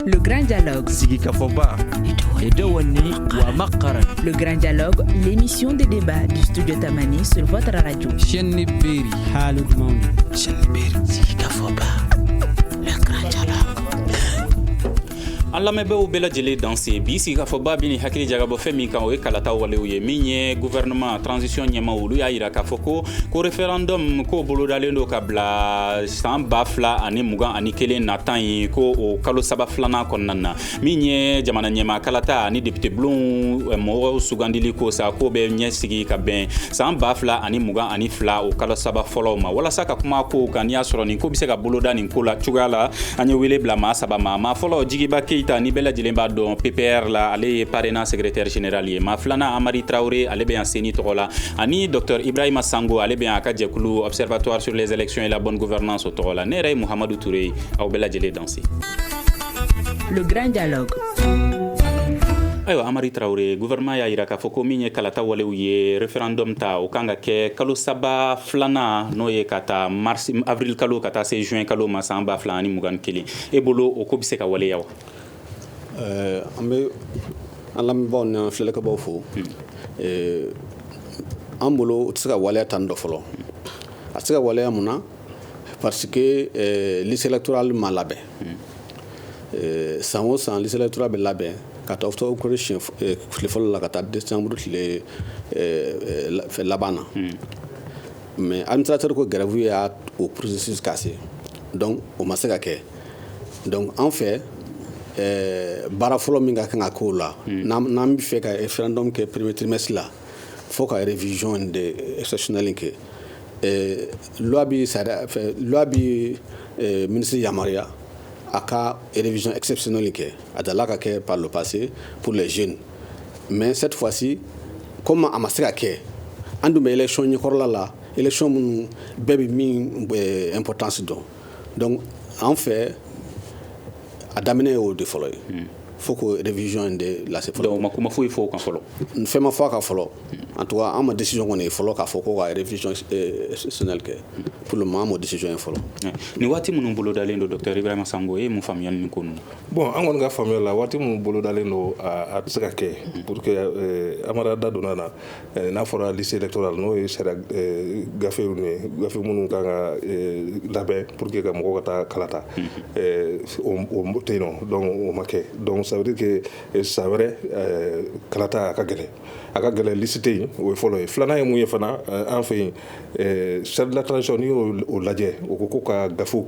Le Grand Dialogue. Le Grand Dialogue, l'émission de débat du studio Tamani sur votre radio. Le Grand Dialogue. An lamɛnbaaw bɛɛ lajɛlen danse bi sigi ka fɔ ba bi ni hakili jagabɔ fɛn min kan o ye kalata walew ye min ye gouvernement transition ɲɛmaw olu y'a yira k'a fɔ ko référendum k'o bolodalen do ka bila san 2021 natan ye ko o kalo saba filanan kɔnɔna na min ye jamana ɲɛma kalata ani député bulon mɔgɔw sugandili ko sa ko bɛ ɲɛsigi ka bɛn san 2022 o kalo saba fɔlɔw ma walasa ka kuma ko kan n'i y'a sɔrɔ nin ko bɛ se ka boloda nin ko la cogoya la an ye wele bila maa saba ma maa fɔlɔ Jigiba Keita ni bɛɛ lajɛlen b'a dɔn PPR la ale ye parrainant secrétaire général ye maa filanan Amari Traoré ale bɛ yan Seni tɔgɔ la ani Dr Ibrahima Sango ale bɛ yan a ka jɛkulu observatoire sur les élections et la bonne gouvernance o tɔgɔ la ne yɛrɛ ye Muhamadu Touré ye aw bɛɛ lajɛlen danse. Le Grand Dialogue. Ayiwa Amari Traoré gouvernement y'a yira k'a fɔ ko min ye kalata walew ye référendum ta o kan ka kɛ kalo saba filanan n'o ye ka taa avril kalo ka taa se juin kalo ma san 2021 e bolo o ko bɛ se ka waleya wa? An bɛ an lamɛnbaaw ni an filɛlikɛbaaw fo an bolo o tɛ se ka waleya tan dɔ fɔlɔ a tɛ se ka waleya mun na parce que liste électorale ma labɛn san o san liste électorale bɛ labɛn ka taa octobre tile fɔlɔ la ka taa décembre tile laban na mais administrateur ko grève y'a o processus cassé donc o ma se ka kɛ donc an fɛ baara fɔlɔ min ka kan ka k'o la n'an bɛ fɛ ka référendum kɛ premier trimestre la fo ka révision de exceptionnelle kɛ loi bi ministre yamaruya a ka révision exceptionnelle kɛ a dala ka kɛ par le passé pour les jeunes mais cette fois-ci comme a ma se ka kɛ an dun bɛ élection ɲɛkɔrɔla la élection minnu bɛɛ bɛ min importance dɔn donc an fɛ a daminɛ y'o de fɔlɔ ye fo ko révision de lase fɔlɔ donc ma kuma foyi fɔ o kan fɔlɔ fɛn ma fɔ a kan fɔlɔ en tout cas an ma décision kɔni ye fɔlɔ k'a fɔ ko ka révision exceptionnelle kɛ pour le moment an ma décision ye fɔlɔ ni waati minnu bolodalen do Dr Ibrahima Sango e mun faamuya nin ko ninnu bon an kɔni ka faamuya la waati minnu bolodalen do a tɛ se ka kɛ pour que Amara da donna na n'a fɔra liste électorale n'o ye sariya gafew ye gafe minnu kan ka labɛn pour que ka mɔgɔw ka taa kalata o tɛ yen nɔ donc o ma kɛ donc ça veut dire que sa wɛrɛ kalata a ka gɛlɛn liste tɛ yen o ye fɔlɔ ye filanan ye mun ye fana an fɛ yen charte de la transition n'i y'o lajɛ o ko ka gafew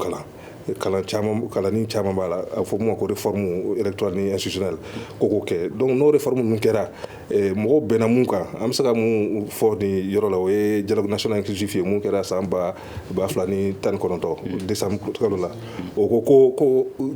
kalanni caman b'a la a fɔ mun ma ko réforme électorale ni institutionnelle k'o kɛ donc n'o réforme ninnu kɛra mɔgɔw bɛnna mun kan an bɛ se ka mun fɔ nin yɔrɔ la o ye dialogue national inclusif ye mun kɛra san 2019 décembre kalo la o ko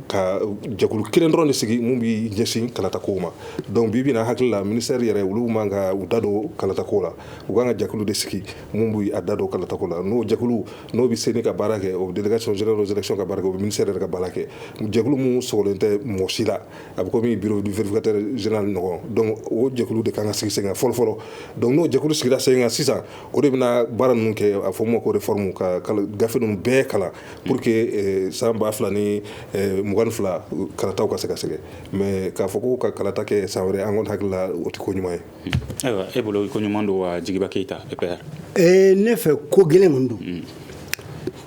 ka jɛkulu kelen dɔrɔn de sigi mun bɛ ɲɛsin kalatako ma donc bi na hakili la ministère yɛrɛ olu man ka u da don kalatako la u kan ka jɛkulu de sigi mun bɛ a da don kalatako la n'o jɛkulu n'o bɛ Seni ka baara kɛ o délégation générale aux élections ka baara kɛ o ministère yɛrɛ ka baara kɛ jɛkulu mun sɔgɔlen tɛ mɔgɔ si la a bɛ komi bureau du vérificateur général ɲɔgɔn donc o jɛkulu de kan ka sigi sen kan fɔlɔ donc n'o jɛkulu sigira sen kan sisan o de bɛna baara ninnu kɛ a fɔ mun ma ko réforme ka gafe ninnu bɛɛ kalan pour que san 2022 kalataw ka se ka sɛgɛ mais k'a fɔ ko ka kalata kɛ san wɛrɛ an kɔni hakili la o tɛ ko ɲuman ye. Ayiwa e bolo ko ɲuman don wa Jigiba Keita PPR? Ne fɛ ko gɛlɛn kɔni don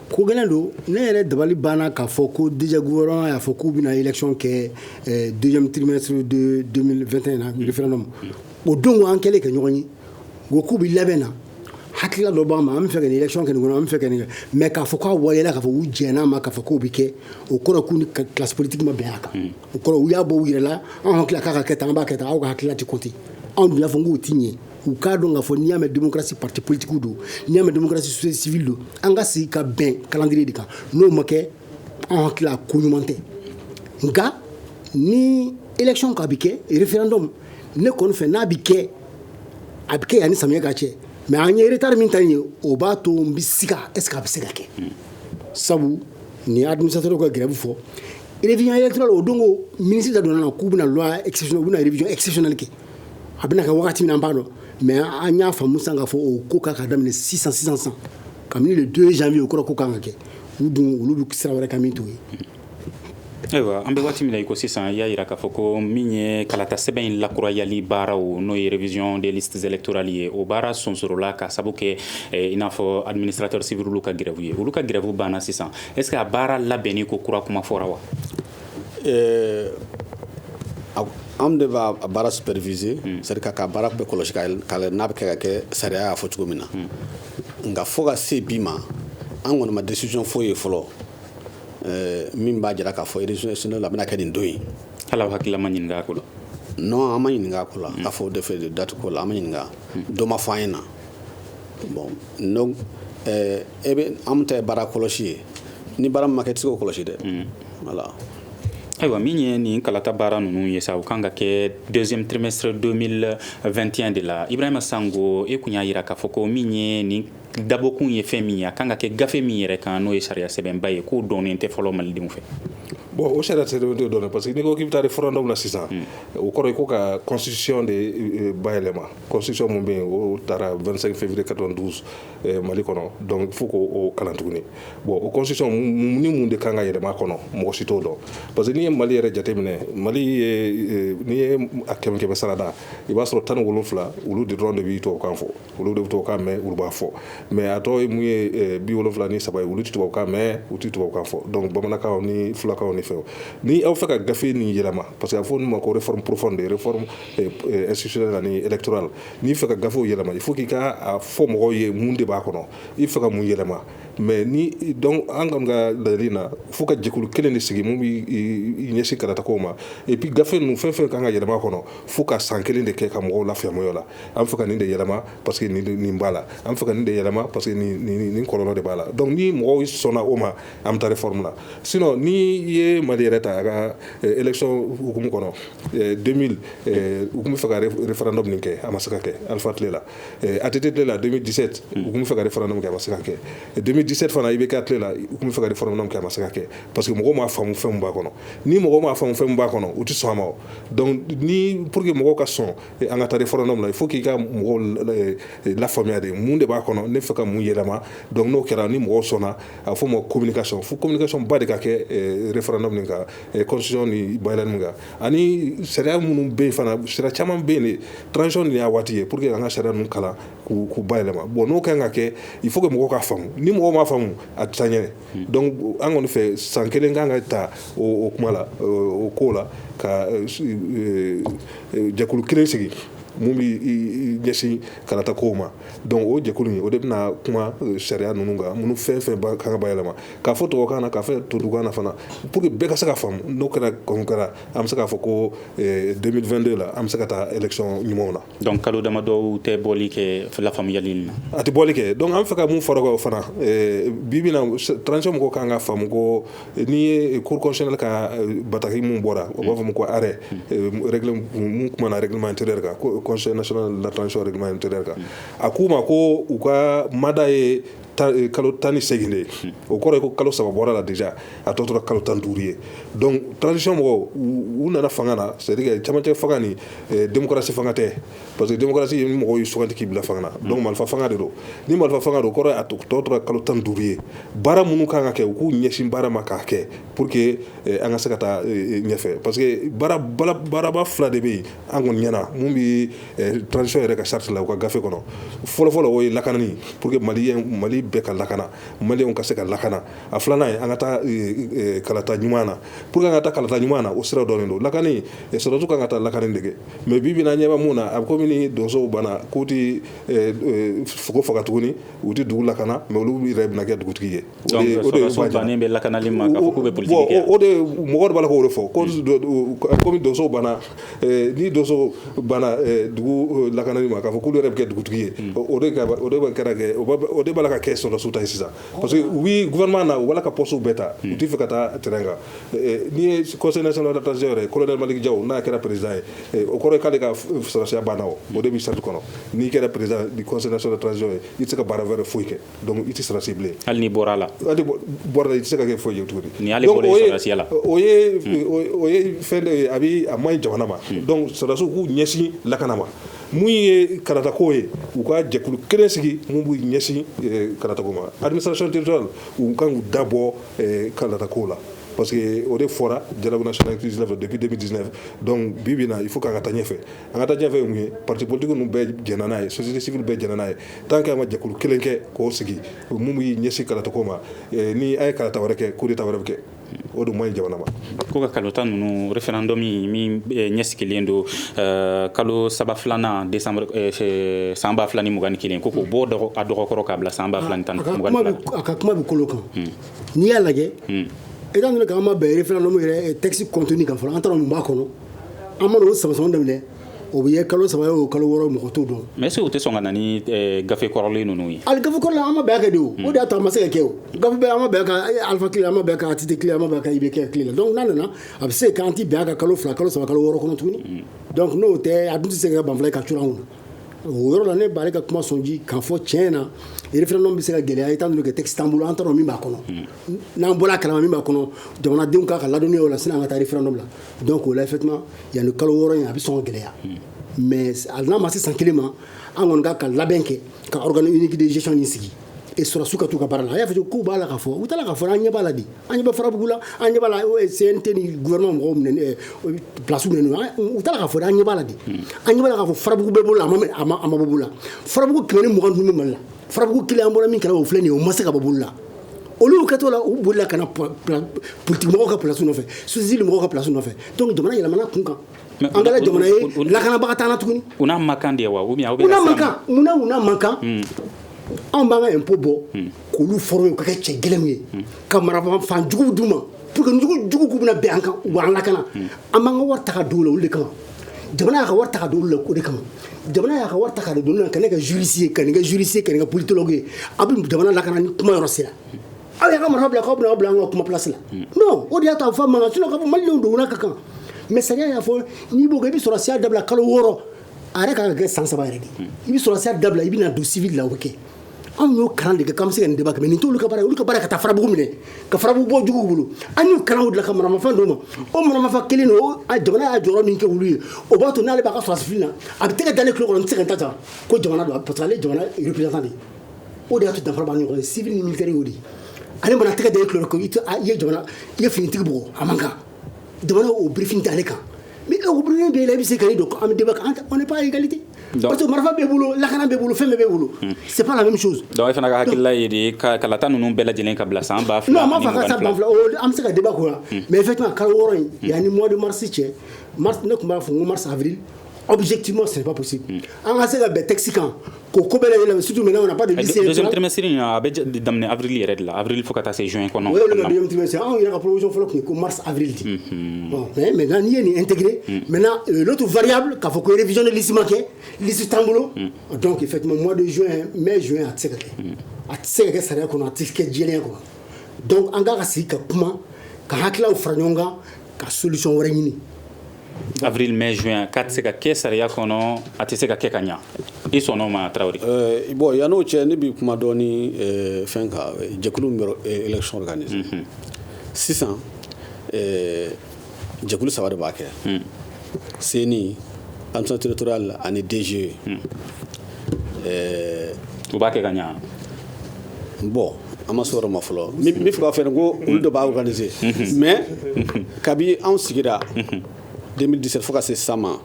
ko gɛlɛn don ne yɛrɛ dabali banna k'a fɔ ko déjà gouvernement y'a fɔ k'u bɛna élection kɛ deuxième trimestre de 2021 na référendum o don an kɛlen ka ɲɔgɔn ye ko k'u bɛ labɛn na hakilila dɔ b'an ma an bɛ fɛ ka nin élection kɛ nin kɔnɔ an bɛ fɛ ka nin kɛ mais k'a fɔ k'a waleyala k'a fɔ u jɛn'a ma k'a fɔ k'o bɛ kɛ o kɔrɔ k'u ni classe politique ma bɛn a kan o kɔrɔ u y'a bɔ u yɛrɛ la an hakilila k'a ka kɛ tan an b'a kɛ tan aw ka hakilila tɛ compter anw dun y'a fɔ k'o tɛ ɲɛ u k'a dɔn k'a fɔ n'i y'a mɛn démocratie parti politique don n'i y'a mɛn démocratie société civile don an ka sigi ka bɛn calendrier de kan n'o ma kɛ an hakilila ko ɲuman tɛ nka ni élection ka bɛ kɛ référendum ne kɔni fɛ n'a bɛ kɛ a bɛ kɛ yanni samiyɛ ka cɛ mais an ye retard min ta ye o b'a to n bɛ siga est ce que a bɛ se ka kɛ sabu ni administrateur ka grève fɔ révision électorale o don ko ministre da donna na k'u bɛna loi exceptionnelle u bɛna révision exceptionnelle kɛ a bɛna kɛ wagati min na an b'a dɔn mais an y'a faamu sisan k'a fɔ o ko k'a ka daminɛ sisan kabini le 2 janvier o kɔrɔ ko kan ka kɛ u dun olu bɛ sira wɛrɛ ka min t'o ye Ayiwa an bɛ waati min na i ko sisan i y'a yira k'a fɔ ko min ye kalata sɛbɛn in lakurayali baaraw n'o ye révision des listes électorales ye o baara sonsorola ka sabu kɛ i n'a fɔ administrateur civil ka grève ye olu ka grève banna sisan est ce que a baara labɛnni ko kura kuma fɔra wa an de b'a baara superviser c'est à dire ka baara bɛɛ kɔlɔsi ka n'a bɛ kɛ ka kɛ sariya y'a fɔ cogo min na nka fo ka se bi ma an kɔni ma décision foyi ye fɔlɔ min b'a jira k'a fɔ élection a bɛna kɛ nin don in hali aw hakilila ma ɲininka a ko la non an ma ɲininka a ko la k'a fɔ de date ko la an ma ɲininka dɔ ma fɔ an ɲɛna bon donc e bɛ an tɛ baara kɔlɔsi ye ni baara min ma kɛ i tɛ se k'o kɔlɔsi dɛ voilà. Ayiwa min ye nin kalata baara ninnu ye sa o kan ka kɛ deuxième trimestre 2021 de la Ibrahima Sango e kun y'a yira k'a fɔ ko min ye nin dabɔkun ye fɛn min ye a kan ka kɛ gafe min yɛrɛ kan n'o ye sariya sɛbɛnba ye k'o dɔnnen tɛ fɔlɔ malidenw fɛ bon o sariya sɛbɛn tɛ dɔnnen parce que n'i ko k'i bɛ taa référendum la sisan o kɔrɔ ye ko ka constitution de bayɛlɛma constitution mun bɛ yen o taara 25 février 92 Mali kɔnɔ donc il faut k'o kalan tuguni bon o constitution ni mun de kan ka yɛlɛma kɔnɔ mɔgɔ si t'o dɔn parce que n'i ye Mali yɛrɛ jateminɛ Mali ye n'i ye a kɛmɛ sara da i b'a sɔrɔ 17 olu de dɔrɔn de bɛ tubabukan fɔ olu de bɛ tubabukan mɛn olu b'a fɔ mais a tɔ ye mun ye 73 ye olu tɛ tubabukan mɛn u tɛ tubabukan fɔ donc bamanankan ni fulakan ni fɛnw ni aw fɛ ka gafe nin yɛlɛma parce que a fɔ nin ma ko réforme profonde réforme institutionnelle ani électorale n'i fɛ ka gafew yɛlɛma il faut k'i ka fɔ mɔgɔw ye mun de b'a kɔnɔ i fɛ ka mun yɛlɛma mais ni donc an ka laɲini na fo ka jɛkulu kelen de sigi mun b'i ɲɛsin karatakaw ma et puis gafe ninnu fɛn fɛn kan ka yɛlɛma kɔnɔ fo ka san kelen de kɛ ka mɔgɔw lafaamuya o la an fɛ ka nin de yɛlɛma parce que nin b'a la an fɛ ka nin de yɛlɛma parce que nin kɔlɔlɔ de b'a la donc ni mɔgɔw sɔnna o ma an bɛ taa réforme la sinon ni ye Mali yɛrɛ ta a ka élection hukumu kɔnɔ 2000 u tun bɛ fɛ ka référendum nin kɛ a ma se ka kɛ Alpha tile la ATT tile la 2017 u tun bɛ fɛ ka référendum kɛ a ma se ka kɛ 2017 fana IBK tile la u tun bɛ fɛ ka référendum kɛ a ma se ka kɛ parce que mɔgɔw m'a faamu fɛn min b'a kɔnɔ ni mɔgɔw m'a faamu fɛn min b'a kɔnɔ u tɛ sɔn a ma donc ni pour que mɔgɔw ka sɔn an ka taa référendum la il faut k'i ka mɔgɔw lafaamuya de mun de b'a kɔnɔ ne fɛ ka mun yɛlɛma donc n'o kɛra ni mɔgɔw sɔnna a fɔ ma communication fo communication ba de ka kɛ référendum nin kan constitution ni bayɛlɛni min kan ani sariya minnu bɛ yen fana sariya caman bɛ yen de transition nin y'a waati ye pour que an ka sariya ninnu kalan k'u bayɛlɛma bon n'o kan ka kɛ il faut que mɔgɔw ka faamu ni mɔgɔw m'a faamu a tɛ taa ɲɛ donc an kɔni fɛ san kelen kan ka ta o kuma la o ko la ka jɛkulu kelen sigi mun bɛ ɲɛsin kalata kow ma donc o jɛkulu in o de bɛna kuma sariya ninnu kan minnu fɛn fɛn kan ka bayɛlɛma k'a fɔ tubabukan na k'a fɔ tubabukan na fana pour que bɛɛ ka se ka faamu n'o kɛra kɔni kɛra an bɛ se k'a fɔ ko 2022 la an bɛ se ka taa élection ɲumanw na. donc kalo damadɔ tɛ bɔli kɛ lafaamuyali na. a tɛ bɔli kɛ donc an fɛ ka mun fara o fana bi bi na transition mɔgɔw kan ka faamu ko n'i ye cour constitutionnelle ka bataki mun bɔra o b'a fɔ ko arrêt mun kumana règlement intérieur kan Conseil national de la transition règlement intérieur kan a k'u ma ko u ka mada ye kalo 18 de ye o kɔrɔ ye ko kalo 3 bɔra la déjà a tɔ tora kalo 15 ye donc transition mɔgɔw u nana fanga na c'est à dire camancɛ fanga ni démocratie fanga tɛ parce que démocratie ye ni mɔgɔw ye suganti k'i bila fanga na donc marifa fanga de don ni marifa fanga don o kɔrɔ ye a tɔ tora kalo 15 ye baara minnu kan ka kɛ u k'u ɲɛsin baara ma k'a kɛ pour que an ka se ka taa ɲɛfɛ parce que baaraba fila de bɛ yen an kɔni ɲɛna mun bɛ transition yɛrɛ ka charte la u ka gafe kɔnɔ fɔlɔfɔlɔ o ye lakanani pour que Mali bɛɛ ka lakana maliyɛnw ka se ka lakana a filanan ye an ka taa kalata ɲuman na pour que an ka taa kalata ɲuman na o sira dɔɔnin don lakani sɔrɔdasiw kan ka taa lakani dege mais bi bi in na ɲɛ bɛ mun na a bɛ komi ni donsow banna k'u tɛ fogo faga tuguni u tɛ dugu lakana mais olu yɛrɛ bɛna kɛ dugutigi ye. donc sɔrɔdasiw bannen bɛ lakanali ma k'a fɔ k'u bɛ politiki kɛ. o de mɔgɔ de b'a la k'o de fɔ komi donsow banna ni donsow banna dugu lakanali ma k'a fɔ k'olu yɛrɛ bɛ kɛ dugutigi ye o de b'a la ka kɛ sɔrɔdasiw ta ye sisan parce que oui gouvernement na u b'a la ka poste bɛɛ ta u tɛ fɛ ka taa terrain kan ni ye conseil national de la transition yɛrɛ colonel Maliki Jaw n'a kɛra président ye o kɔrɔ ye k'ale ka sɔrɔdasiya banna o de b'i charte kɔnɔ n'i kɛra président du conseil national de la transition ye i tɛ se ka baara wɛrɛ foyi kɛ donc i tɛ sɔrɔdasi bilen hali n'i bɔra la i tɛ se ka kɛ foyi ye tuguni ni ale bɔra sɔrɔdasiya la o ye fɛn dɔ ye a maɲi jamana ma donc sɔrɔdasiw k'u ɲɛsin lakana ma mun ye karatako ye u ka jɛkulu kelen sigi mun b'u ɲɛsin karatako ma administration territoriale u kan k'u dabɔ karatako la parce que o de fɔra dialogue national inclusif depuis 2019 donc bibi na il faut qu'an ka taa ɲɛfɛ an ka taa ɲɛfɛ mun ye parti politique ninnu bɛɛ jɛnna n'a ye société civile bɛɛ jɛnna n'a ye tant que an ma jɛkulu kelen kɛ k'o sigi mun b'i ɲɛsin kalatako ma ni an ye kalata wɛrɛ kɛ coup d'état wɛrɛ bɛ kɛ o de man ɲi jamana ma ko ka kalota ninnu référendum min ɲɛsigilen don kalo saba filanan décembre san 2021 ko k'o bɔ a dɔgɔkɔrɔ k'a bila san 2022 a ka kuma bɛ kolo kan n'i y'a lajɛ étant donné k'an ma bɛn référendum yɛrɛ texte contenu kan fɔlɔ an taara mun b'a kɔnɔ an mana o sama daminɛ o bɛ ye kalo 3 ye o kalo 6 mɔgɔ t'o dɔn mais est-ce que o tɛ sɔn ka na ni gafe kɔrɔlen ninnu ye ali gafe kɔrɔlen an ma bɛn a kɛ de o de y'a to a ma se ka kɛ o gafe bɛɛ an ma bɛn a kan alpha clé an ma bɛn a kan ATT clé an ma bɛn a kan IBK clé la donc n'a nana a bɛ se k'an ti bɛn a kan kalo 2 kalo 3 kalo 6 kɔnɔ tuguni donc n'o tɛ a dun tɛ se ka banfula ka cura an kunna o yɔrɔ la ne b'ale ka kuma sɔnji k'a fɔ tiɲɛ na référendum bɛ se ka gɛlɛya étant donné que texte t'an bolo an t'a dɔn min b'a kɔnɔ n'an bɔra a kalama min b'a kɔnɔ jamanadenw k'a ka ladɔnniya o la sinon an ka taa référendum la donc o la effectivement yanni kalo 6 in a bɛ sɔn ka gɛlɛya mais n'a ma se san kelen ma an kɔni ka labɛn kɛ ka organe unique de gestion in sigi et sɔrɔsiw ka t'u ka baara la a y'a fɔ k'u b'a la k'a fɔ u t'a la k'a fɔ an ɲɛ b'a la de an ɲɛ bɛ farabugu la an ɲɛ b'a la CNT ni gouvernement mɔgɔw minɛ place minɛ u t'a la k'a fɔ an ɲɛ b'a la de an ɲɛ b'a la k'a fɔ farabugu bɛɛ bolo a ma bɔ bolo la farabugu 120 dun bɛ Mali la farabugu kelen an bɔra min kɛra o filɛ nin ye o ma se ka bɔ bolo la olu kɛtɔ la u bolila ka na politique mɔgɔw ka place nɔfɛ société mɔgɔw ka place nɔfɛ donc jamana yɛlɛmana kun kan an kɛra jamana ye lakanabaga t'an na tuguni u n'a man kan de wa ou bien aw bɛ munna man kan anw b'an ka impôt bɔ k'olu former u ka kɛ cɛ gɛlɛnw ye ka marafan juguw d'u ma pour que jugu k'u bɛna bɛn an kan u b'an lakana an b'an ka wari ta ka don o la olu de kama jamana y'a ka wari ta ka don olu la o de kama jamana y'a ka wari ta ka don olu la ka ne kɛ juriste ye ka ne kɛ juriste ye ka ne kɛ politologue ye a bɛ jamana lakana ni kuma yɔrɔ sera aw y'a ka marafa bila k'aw bɛna aw bila an ka kuma place la non o de y'a to a fɔ mankan sinon k'a fɔ malidenw dogona ka kan mais sariya y'a fɔ n'i b'o kɛ i bɛ sɔrɔsiya dabila kalo 6 a yɛrɛ kan ka kɛ san 3 yɛrɛ de i bɛ sɔrɔsiya dabila i bɛna don civil la o bɛ kɛ anw y'o kalan de kɛ k'an bɛ se ka nin débat kɛ mais nin t'olu ka baara ye olu ka baara ka taa farabugu minɛ ka farabugu bɔ juguw bolo an y'o kalanw dilan ka maramafɛn d'o ma o maramafɛn kelen o jamana y'a jɔyɔrɔ min kɛ olu ye o b'a to n'ale b'a ka sɔrɔsi fili la a bɛ tɛgɛ da ne tulo kɔnɔ n tɛ se ka n ta ta ko jamana don parce que ale ye jamana représentant de ye o de y'a to danfara b'an ni ɲɔgɔn ye civil ni militaire y'o de ye ale mana tɛgɛ da ne tulo kɔnɔ i ye finitigi bugɔ a man kan jamana o briefing tɛ ale kan mais o briefing bɛ la i bɛ se ka ne don an bɛ débat on n'est pas à égalité parce que marifa bɛ bolo lakana bɛ bolo fɛn bɛɛ bɛ bolo c'est pas la même chose donc e fana ka hakilila ye de kalata ninnu bɛɛ lajɛlen ka bila san 2022 non ma fa ka san 2022 an bɛ se ka débat k'o la mais effectivement kalo 6 in yanni mois de mars cɛ mars ne tun b'a fɔ n ko mars avril objectivement ce n'est pas possible an ka se ka bɛn texte kan k'o ko bɛɛ lajɛlen surtout maintenant on n'a pas de lycée deuxième trimestre a bɛ daminɛ avril yɛrɛ de la avril fo ka taa se juin kɔnɔ o ye le deuxième trimestre anw yɛrɛ ka proposition fɔlɔ tun ye ko mars avril de bon mais maintenant n'i ye nin intégré maintenant l'autre variable k'a fɔ ko révision de liste ma kɛ liste t'an bolo donc effectivement mois de juin mai juin a tɛ se ka kɛ a tɛ se ka kɛ sariya kɔnɔ a tɛ kɛ jɛlenya kɔnɔ donc an ka sigi ka kuma ka hakililaw fara ɲɔgɔn kan ka solution wɛrɛ ɲini avril mai juin k'a tɛ se ka kɛ sariya kɔnɔ a tɛ se ka kɛ ka ɲa i sɔnna o ma Traoré bon yan'o cɛ ne bi kuma dɔɔni fɛn kan jɛkulu min bɛ élection organiser sisan jɛkulu 3 de b'a kɛ CENI administration territoriale ani DGE u b'a kɛ ka ɲa bon an ma sɔrɔ ma fɔlɔ min fɛ k'a fɛ ko olu de b'a organiser mais kabi anw sigira 2017 fo ka se sisan ma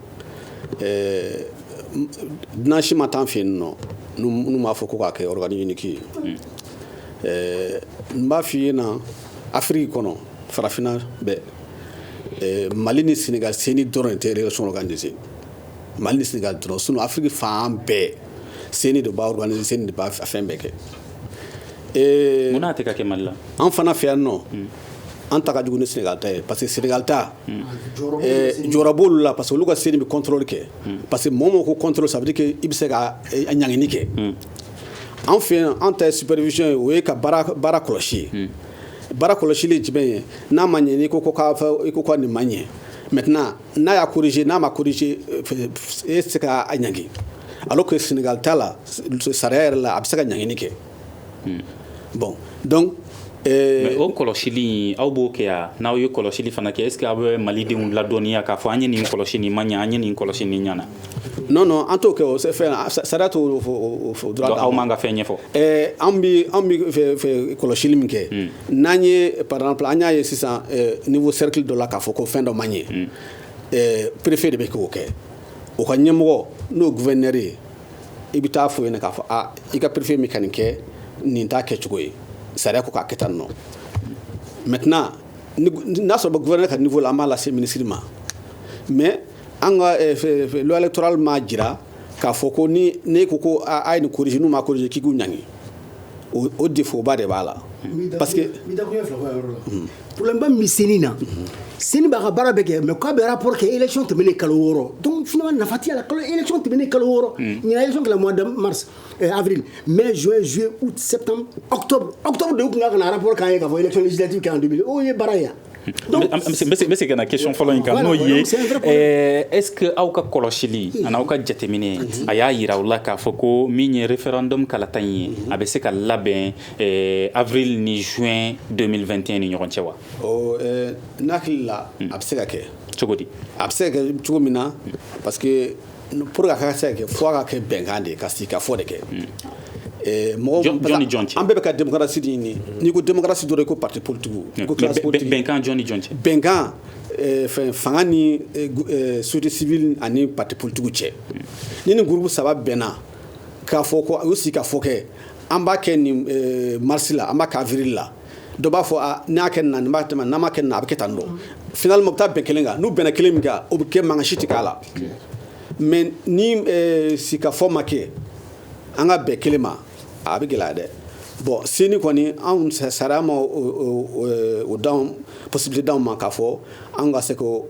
dunan si ma t'an fɛ yen nɔ n'u m'a fɔ ko k'a kɛ organi unique ye n b'a f'i ye na afiriki kɔnɔ farafinna bɛɛ mali ni senegal CENI dɔrɔn tɛ élection organiser mali ni senegal dɔrɔn sinon afiriki fan bɛɛ CENI de b'a organiser CENI de b'a fɛn bɛɛ kɛ mun n'a tɛ ka kɛ mali la an fana fɛ yan nɔ an ta ka jugu ni Sénégal ta ye parce que Sénégal ta jɔyɔrɔ b'olu la parce que olu ka CENI bɛ contrôle kɛ parce que mɔgɔ ko contrôle ça veut dire que i bɛ se ka ɲangini kɛ an fɛ yan an ta ye supervision ye o ye ka baara kɔlɔsi ye baara kɔlɔsili ye jumɛn ye n'a ma ɲɛ n'i ko ka nin ma ɲɛ maintenant n'a y'a corriger n'a ma corriger e tɛ se ka ɲangi alors que Sénégal ta la sariya yɛrɛ la a bɛ se ka ɲangini kɛ bon donc mais o kɔlɔsili aw b'o kɛ yan n'aw ye kɔlɔsili fana kɛ est ce que aw bɛ malidenw ladɔnniya k'a fɔ an ye nin kɔlɔsi nin ma ɲɛ an ye nin kɔlɔsi nin ɲana non non en tout cas c'est fait ça date au droit aw manga fe ñefo ambi fe koloshili minke nanye par exemple anya ye 600 niveau cercle de la kafoko fin de manier préfet de beko ke o ka ñemgo no gouverneur ibita fo ene ka fa ika préfet mécanique ni ta ke chugoy sare ko ka ketanno maintenant na so ba gouverneur ka niveau la mala c'est ministre mais anga lo électoral ma jira ka foko ni ne ko ay ni corriger nous ma corriger ki gu ñangi au défaut ba de bala parce que problème ba mi senina seni ba bara beke mais ko be rapport que élection te mene kalo woro donc finalement na fati ala kalo élection te mene kalo woro ni élection que le mois de mars avril mai juin juillet août septembre octobre de ko ngana rapport ka ka élection législative en 2000 o ye baraya. Donc mais c'est une question following kan no ye est-ce que auka koloshili ana auka jatemine aya yira wala ka foko mini référendum kala tanyi abe se ka labin avril ni juin 2021 ni ñoron cewa nakilla absega ke chogodi absega chugomina parce que pour ka ka ke fo ka ke bengande kasika fo de ke Johnny John ambe ka démocratie ni ko démocratie do ko parti politique ko classe politique benkan Johnny John benkan fangani société civile ani parti politique che ni groupe saba bena ka foko aussi ka foke amba ken ni marsila amba ka virilla do ba fo na ken na mbatama na ma ken na abketando finalement ta bekelenga nu bena kelemga o ke manga shiti kala mais ni si ka fo make anga bekelema abigela de bon seni koni an sarama o down possibilité down manka fo anga se ko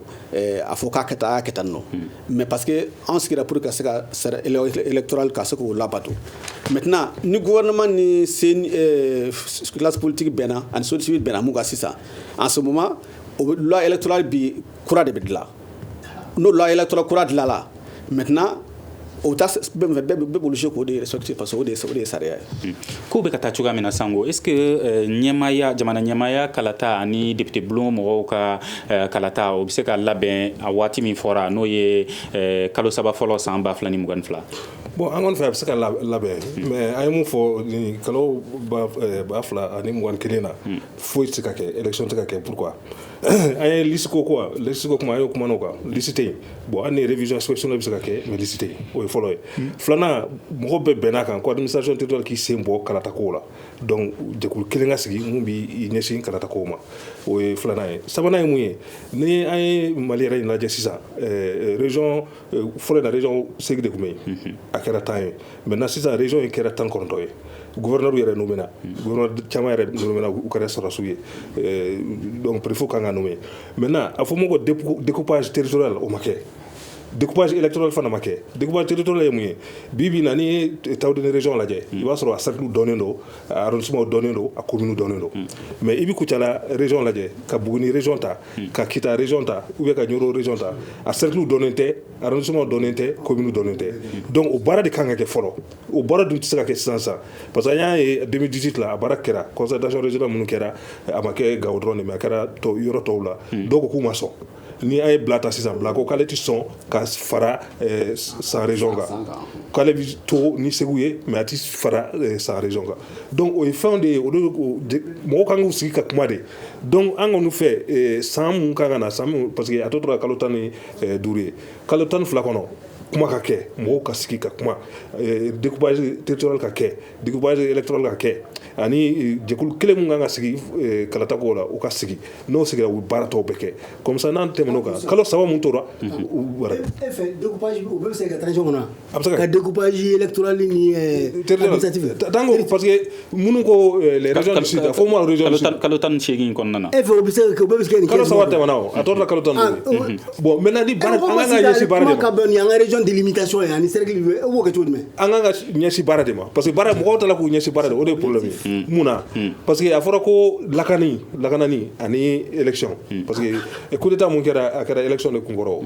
afoka ketanno mais parce que en ce qui est pour que ça électoral ka se ko labato maintenant ni gouvernement ni seni classe politique bena en société civile bena muga sisa en ce moment loi électorale bi kura de bidla no loi électorale kura de la maintenant o tas be boluche ko de respecter parce que o de sare ko be kata chuga mena sango est-ce que nyamaya jamana nyamaya kalata ani député blom mo ka kalata o bise ka labin a wati mi fora no ye kalo saba folo samba flani mugan fla bon angon fa bise ka labin mais ay mu fo ni kalo ba fla ani mugan kelena fo tika ke élection tika ke pourquoi ay liste ko quoi liste ko ma yo ko manoka liste bon ani révision inspection bise ka ke mais liste o folo flana mo be benaka ko administration territoriale ki sembo kalata ko la donc de ko kelenga sigi mu bi ñesin kalata ko ma o flana sabana mu ni ay maliera na jasisa région folo na région segde ko me akara tay maintenant sisa région e kera tan ko ndoy gouverneur yere nomena gouverneur chama yere nomena u kare sora suye donc préfet kanga nomé maintenant afo mo ko découpage territorial o make découpage électoral fana make découpage territorial yamuye bibi nani tawde région la je iba soro cercle donendo arrondissement donendo a commune donendo mais ibi ku chala région la je ka buguni région ta ka kita région ta ou ka nyoro région ta a cercle donente arrondissement donente commune donente donc au bara de kanga ke folo au bara dum tsaka ke sansa parce que ya 2018 la bara kera concertation régionale munu kera amake gaudron mais kera to yoro to la donc ku maso ni ay blata sisa blako kaleti son ka fara sa région ga kale to ni seguye mais ati fara sa région ga donc o fondé o mo kangu sika kumade donc ango nu fait sam kanga sam parce que atotra kalotani douré kalotan flakono kuma ka ke mo ka siki ka kuma découpage territorial ka ke découpage électoral ka ke ani jekul kele mun nga sigi kalata ko la o ka sigi no sigi la barato beke comme ça nan temno ka kalo sawa mun tora wara fait découpage o be se ka transition na ka découpage électoral ni administratif dango parce que munu ko les régions du sud fo mo région du sud kalotan chegi kon nana fait o be se ka kalo sawa te wana o atora kalotan bon maintenant di bara nga yesi bara ka ben ya région de limitation ya ni cercle o ko to me anga nyesi bara de ma parce que bara mo tala ko nyesi bara de o de problème muna parce que afora ko lakanani ani élection parce que coup d'état mon kera akara élection de Kongoro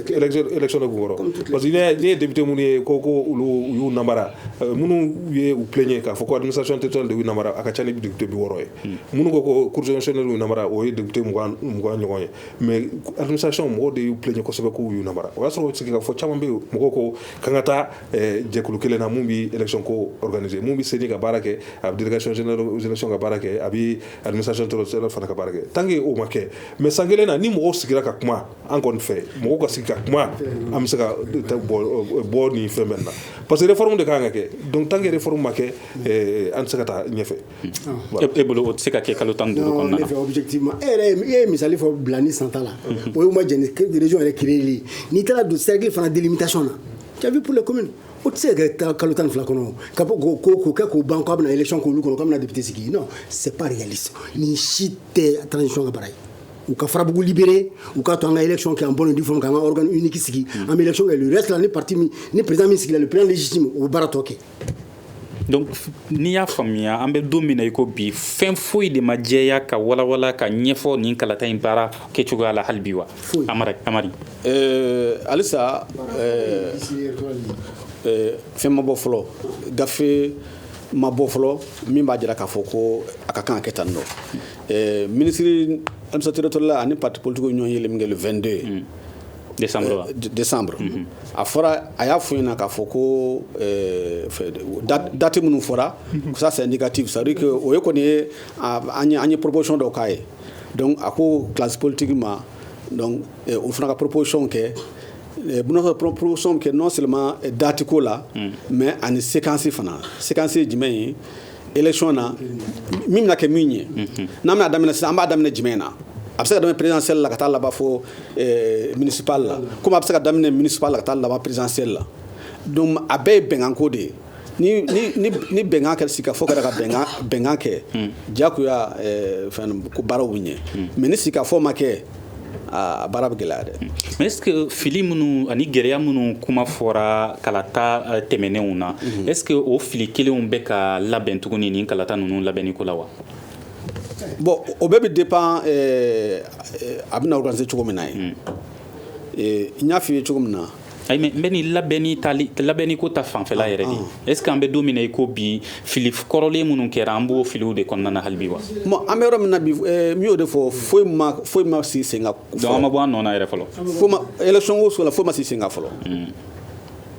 élection de Kongoro parce que les députés muni koko ulu yu namara munu ye ou plaigner ka foko administration territoriale de yu namara akachani député bi woroy munu ko cour constitutionnelle yu namara o député mugwa nyogoy mais administration mo de yu plaigner ko sebe ko yu namara wa so ci ka fo chamambe pewu mɔgɔ ko kan ka taa jɛkulu kelen na mun bi élection ko organiser mun bi seni ka baara kɛ a bi délégation générale aux élections ka baara kɛ a bi administration territoriale fana ka baara kɛ tant que o ma kɛ mais san kelen na ni mɔgɔw sigira ka kuma an kɔni fɛ mɔgɔw ka sigi ka kuma an bɛ se ka bɔ ni fɛn bɛɛ na parce que réforme de kan ka kɛ donc tant que réforme ma kɛ an tɛ se ka taa ɲɛfɛ e bolo o tɛ se ka kɛ kalo 15 kɔnɔna na objectivement e ye misali fɔ Blani Santa la o ye ma jɛni région yɛrɛ créer n'i taara don cercle fana délimitation na tu as vu pour les communes o tɛ se ka kɛ kalo 12 kɔnɔ ka bɔ k'o kɛ k'o ban k'a bɛna élection k'olu kɔnɔ k'a bɛna député sigi non c'est pas réaliste ni si tɛ transition ka baara ye u ka farabugu libéré u ka to an ka élection kɛ en bonne et due forme k'an ka organe unique sigi an bɛ élection kɛ le reste la ni parti ni président min sigila le président légitime o baara tɔ kɛ. donc n'i y'a faamuya an bɛ don min na i ko bi fɛn foyi de ma jɛya ka walawala ka ɲɛfɔ nin kalata in baara kɛcogoya la hali bi wa Amari halisa fɛn ma bɔ fɔlɔ gafe ma bɔ fɔlɔ min b'a jira k'a fɔ ko a ka kan ka kɛ tan nɔ ministre administration territoriale ani parti politique ɲɔgɔn yɛlɛ min kɛ le 22 décembre a fɔra a y'a fɔ ɲɛna k'a fɔ ko date minnu fɔra ça c'est indicatif ça veut dire que o ye kɔni ye an ye proposition dɔ k'a ye donc a ko classe politique ma donc o fana ka proposition kɛ proposition kɛ non seulement date ko la mais ani séquence fana séquence ye jumɛn ye élection na min bɛna kɛ min ye n'an bɛna daminɛ sisan an b'a daminɛ jumɛn na a bɛ se ka daminɛ présidentielle la ka taa laban fo municipal la comme a bɛ se ka daminɛ municipal la ka taa laban présidentielle la donc a bɛɛ ye bɛnkanko de ye ni bɛnkan kɛra sigikafɔ kɛra ka bɛnkan kɛ diyagoya ko baaraw bɛ ɲɛ mais ni sigikafɔ ma kɛ a baara bɛ gɛlɛya dɛ. mais est ce que fili minnu ani gɛlɛya minnu kuma fɔra kalata tɛmɛnenw na est ce que o fili kelenw bɛ ka labɛn tuguni nin kalata ninnu labɛnni ko la wa. bon o bɛɛ bɛ dépend a bɛna organiser cogo min na ye n y'a f'i ye cogo min na. ayi mais n bɛ nin labɛnni ko ta fanfɛla yɛrɛ de est ce que an bɛ don min na i ko bi fili kɔrɔlen minnu kɛra an b'o filiw de kɔnɔna na hali bi wa. bon an bɛ yɔrɔ min na bi n y'o de fɔ foyi ma sigi sen kan. donc an ma bɔ an nɔ na yɛrɛ fɔlɔ. élection ko so la foyi ma sigi sen kan fɔlɔ.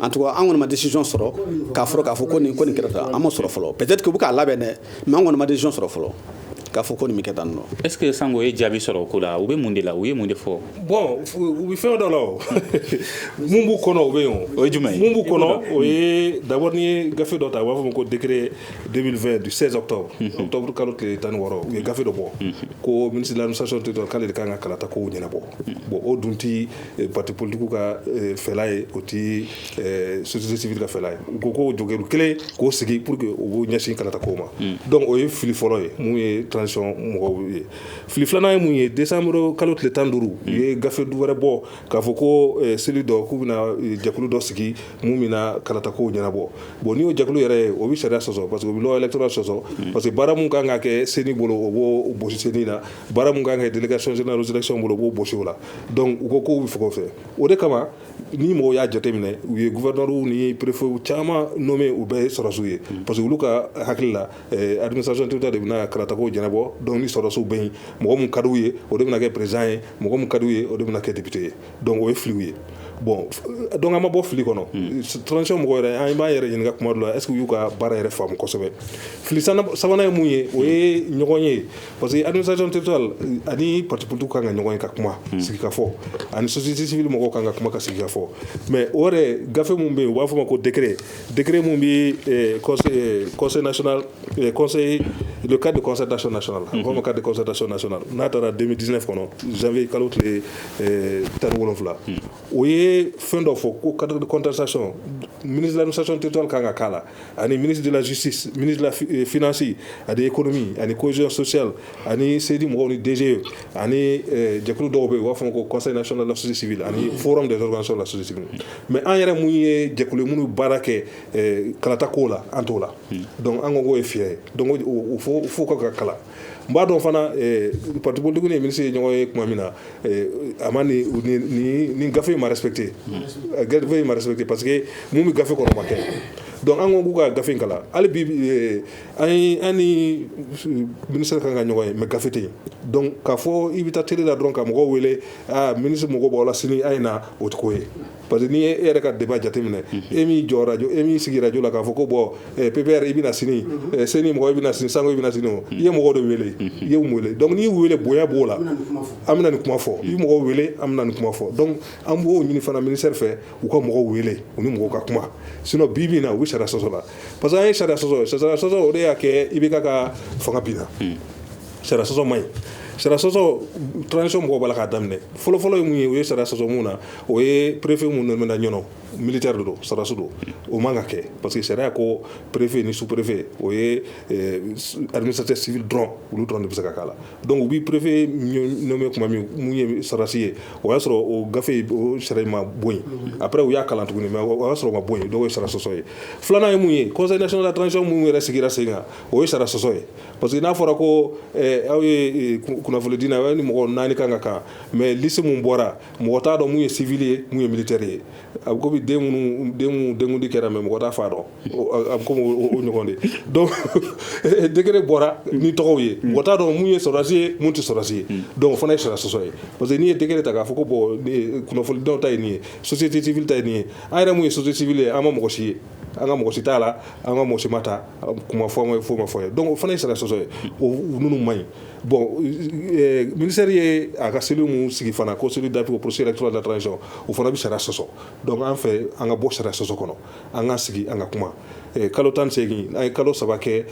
en tout cas an kɔni ma décision sɔrɔ k'a fɔ ko nin kɛra tan an ma sɔrɔ fɔlɔ peut-être que u bɛ k'a labɛn dɛ mais an kɔni ma décision sɔrɔ fɔlɔ. k'a fɔ ko nin bɛ kɛ tan nɔ. est ce que sango ye jaabi sɔrɔ o ko la u bɛ mun de la u ye mun de fɔ. bon u bɛ fɛn dɔ la o mun b'u kɔnɔ o bɛ yen o ye jumɛn ye mun b'u kɔnɔ o ye d'abord ni ye gafe dɔ ta u b'a fɔ ko décret 2020 du 16 octobre octobre kalo tile 16 u ye gafe dɔ bɔ ko ministre de l'administration territoriale k'ale de kan ka kalata kow ɲɛnabɔ bon o dun ti parti politique ka fɛla ye o ti société civile ka fɛla ye u ko ko jɔgɛru kelen k'o sigi pour que u b'o ɲɛsin kalata kow ma donc o ye fili fɔlɔ ye mun ye transition mɔgɔw ye fili filanan ye mun ye décembre kalo tile 15 u ye gafe du wɛrɛ bɔ k'a fɔ ko seli dɔ k'u bɛna jɛkulu dɔ sigi mun bɛna kalata kow ɲɛnabɔ bon n'i y'o jɛkulu yɛrɛ ye o bɛ sariya sɔsɔ parce que o bɛ loi électorale sɔsɔ parce que baara mun kan ka kɛ seni bolo o b'o bosi seni na baara mun kan ka kɛ délégation générale aux élections bolo o b'o bosi o la donc u ko k'u bɛ fɛ o fɛ o de kama ni mɔgɔw y'a jateminɛ u ye gouverneurs ni préfets caman nommé u bɛɛ ye sɔrɔsiw ye parce que olu ka hakili la administration territoriale de bɛna kalata kow ɲɛnabɔ donc ni sɔrɔsiw bɛ yen mɔgɔ mun ka d'u ye o de bɛna kɛ président ye mɔgɔ mun ka d'u ye o de bɛna kɛ député ye donc o ye filiw ye bon donc an ma bɔ fili kɔnɔ transition mɔgɔ yɛrɛ an b'a yɛrɛ ɲininka kuma dɔ la est ce que u y'u ka baara yɛrɛ faamu kosɛbɛ fili sabanan ye mun ye o ye ɲɔgɔn ye parce que administration territoriale ani parti politique kan ka ɲɔgɔn ye ka kuma sigi ka fɔ ani société civile mɔgɔw kan ka kuma ka sigi ka fɔ mais o yɛrɛ gafe mun bɛ yen u b'a fɔ ma ko décret mun bɛ conseil national conseil le cadre de concertation nationale a b'a fɔ ma cadre de concertation nationale n'a taara 2019 kɔnɔ janvier kalo tile 17 o ye fɛn dɔ fɔ ko cadre de concertation ministre de l'administration territoriale kan ka k'a la ani ministre de la justice ministre de la finance ani économie ani cohésion sociale ani seydi mɔgɔw ni DGE ani jɛkulu dɔw bɛ yen u b'a fɔ ma ko conseil national de la société civile ani forum des organisations de la société civile mais an yɛrɛ mun ye jɛkulu minnu baara kɛ kalata ko la an t'o la donc an ko k'o ye fiɲɛ ye donc o fo ka kala n b'a dɔn fana parti politique ni ministre ye ɲɔgɔn ye tuma min na a ma ni gafe ma respecté parce que mun bɛ gafe kɔnɔ ma kɛ donc an ko ka gafe kala ali bi ani ministre kan ga ñoy me gafete donc ka fo ibita télé la donc am ko wele ministre mo ko bola sini ayna o ko parce que ni ere ka débat jatemine emi jo radio emi sigi radio la ka fo ko bo PPR ibina sini seni mo ibina sini sango ibina sini ye mo do wele ye mo wele donc ni wele boya bola amna ni kuma fo yi mo wele amna ni kuma fo donc am bo ni fana ministère fait ou ko mo wele oni mo ka kuma sinon bibi na wi sara soso la parce que ay sara soso o de yake ibika ka fanga bina sara soso mai sara soso transition mo bala ka damne folo mu ye sara soso muna o ye préfet mu no na nyono militaire do sara soso o manga ke parce que sera ko préfet ni sous préfet o ye administrateur civil dron ou dron de bisaka kala donc bi préfet nommé ko mami mu ye sara siye o ya soro o gafe o sera ma boy après o ya kala to ni mais o ya soro ma boy do sara soso ye flana mu ye conseil national de la transition mu re sigira senga o ye sara soso ye parce que na fora ko kuna fole dina wani mo nani kanga ka mais lycée mun bora mo ta do mu ye civil mu ye militaire ko bi demu di kera me mo ta fa do am ko o nyogonde donc décret bora ni to ye mo ta do mu ye sorasi mun ti sorasi donc fona sera sosoy parce que ni décret ta ka foko bo kuna fole do tay ni société civile tay ni ayra mu ye société civile ama mo ko si anga mo si tala anga mo si mata kuma fo donc fona sera sosoy o nunu may bon ministère ye aka selu mu sigi fana ko selu d'appui au processus électoral de la transition o fana bi sera soso donc en fait anga bo sera soso kono anga sigi anga kuma kalo tan segi ay kalo sabake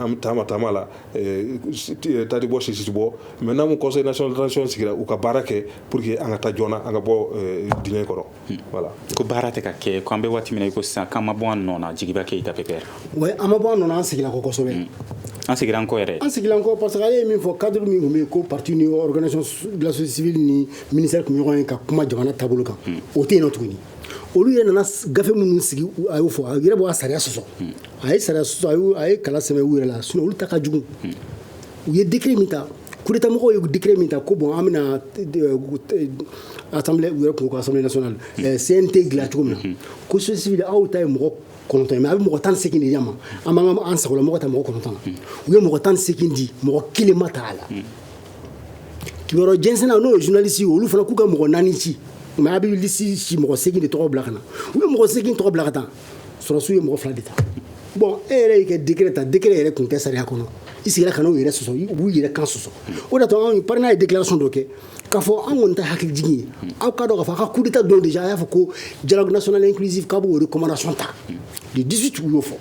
am tama la tadi bo sisi bo maintenant mu conseil national de transition sigira u ka barake pour que anga ta jona anga bo dinye kono voilà ko barate ka ke ko ambe wati mina ko sa kama bo nona jigiba ke ita PPR ouais ama bo nona sigira ko sobe en sigira encore parce que ale min fo cadre mi ngome ko parti ni organisation de la société civile ni ministère ko mi ka kuma jamana tabulu kan o te no tuguni olu ye nana gafe mun sigi ayo fo ayire bo asariya soso ay sariya soso ay kala seme wure la sino olu taka jugu u ye décret mita coup d'état mo yo décret mita ko bon amina assemblée wure ko assemblée nationale CNT gla tugumna ko société civile aw tay mo konton mais abi mo tan sekindi yama amanga an sakola mo ta mo konton u ye mo tan sekindi mo kilima taala kiboro jensena no journaliste olu fana ku ka mo nani ci mais abi lisi ci mo sekindi to blakana u ye mo sekindi to blakata so su ye mo fla dita bon ere ke décret ere kun kesari hakono isi la kana u yere soso u yere kan soso o da to an parna déclaration doke ka fo an wonta hakil jigi aw ka do ka fa ka coup d'état do déjà ya fa ko dialogue national inclusif ka bo recommandation ta le 18 ou fo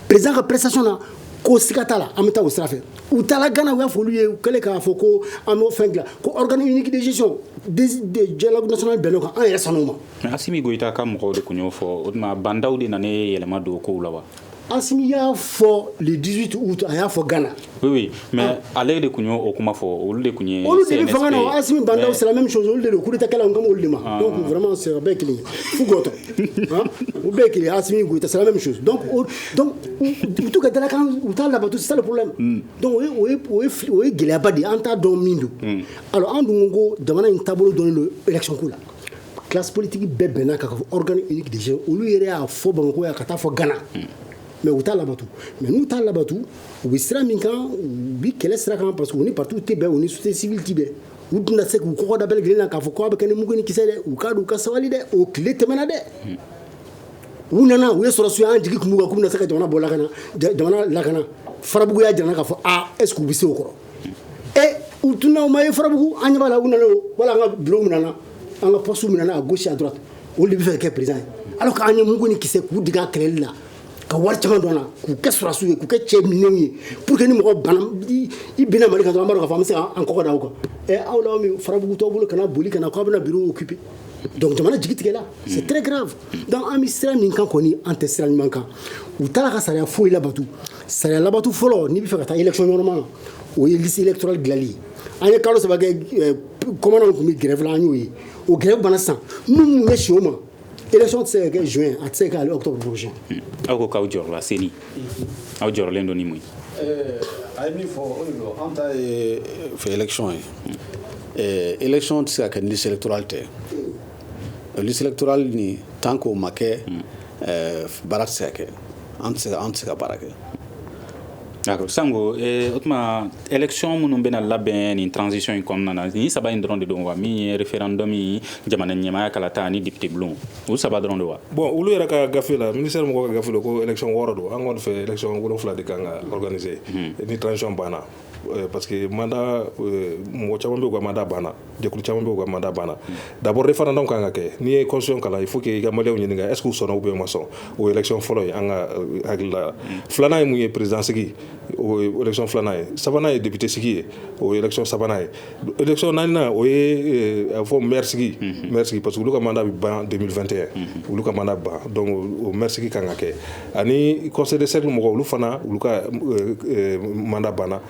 président ka prestation na ko sikatala ameta o strafe ou tala gana wa fo lui kele ka fo ko amo fengla ko organe unique de gestion de dialogue national benoka en resonoma mais Assimi Goïta ka mo de kunyo fo odma bandaw de nane yelema do ko lawa Assimi ya fo le 18 août aya fo Ghana oui mais aller de kunyo okuma fo olu de kunye CNSP Assimi bandaw c'est la même chose olu de coup d'état kala ngam olu ma donc vraiment c'est avec lui fugoto hein ou bec il Assimi Goïta c'est la même chose donc tout que dans la kan ou ta là-bas c'est ça le problème donc oui gele abadi anta don mindu alors andu ngo demana une tableau donner l'élection kula classe politique bebena ka organe unique déjà olu yere a fo banko ya kata fo Ghana mais où t'as là-bas tout mais nous t'as là-bas tout où sera minkan bi quel sera quand parce qu'on est partout tebe on est société civile tibé où dina sek où ko dabel grena ka fo ko ba ken mugoni kisede où ka du ka sawali de o clé temena de où nana où so rasu an jigi kumuga kumna saka jamana bola kana jamana la kana farabugu ya jana ka fo est-ce que bisi okoro et où tuna ma farabugu anya bala où nana wala nga bureau nana anga poste nana à gauche à droite où le faire que président alors que anya mugoni kise ku diga clé là ka war chama dona ku kesura suye ku ke chemini pour que ni mo banam i bina mali ka maro ka famse en ko da ko e awla mi farabu to bulu kana boli kana ko bana bureau occupé donc jamana jigiti là c'est très grave dans amistra min kan koni antestral min kan u tala ka sariya foi la batu folo ni bi fa ta élection normalement o liste électorale glali anya kalo sabage comment on commis grève la nyoyi o grève bana san nous ne chioma élection c'est juin à c'est octobre prochain ako ka ujor la seni aw jor lendo ni muy ay mi fo anta fait élection élection c'est ka liste électorale te liste électorale ni tant qu'on marqué baara tɛ se ka kɛ an tɛ se ka baara kɛ. D'accord. Sango, o tuma élection minnu bɛna labɛn nin transition in kɔnɔna na ni saba in dɔrɔn de don wa min ye référendum yi jamana ɲɛmaya kalata ani député bulon o saba dɔrɔn de wa. Bon olu yɛrɛ ka gafe la ministère mɔgɔw ka gafe la ko élection 6 don an kɔni fɛ élection 7 de kan ka organiser ni transition banna parce que mandat mɔgɔ caman bɛ u ka mandat banna jɛkulu caman bɛ u ka mandat banna d'abord référendum kan ka kɛ n'i ye constitution kalan il faut que i ka maliyɛnw ɲininka est-ce que u sɔnna ou bien u ma sɔn o ye élection fɔlɔ ye an ka hakili la filanan ye mun ye président sigi o ye élection filanan ye sabanan ye député sigi ye o ye élection sabanan ye élection naaninan o ye a fɔ maire sigi parce que olu ka mandat bɛ ban 2021 olu ka mandat ban donc o maire sigi kan ka kɛ ani conseil de cercle mɔgɔw olu fana olu ka mandat banna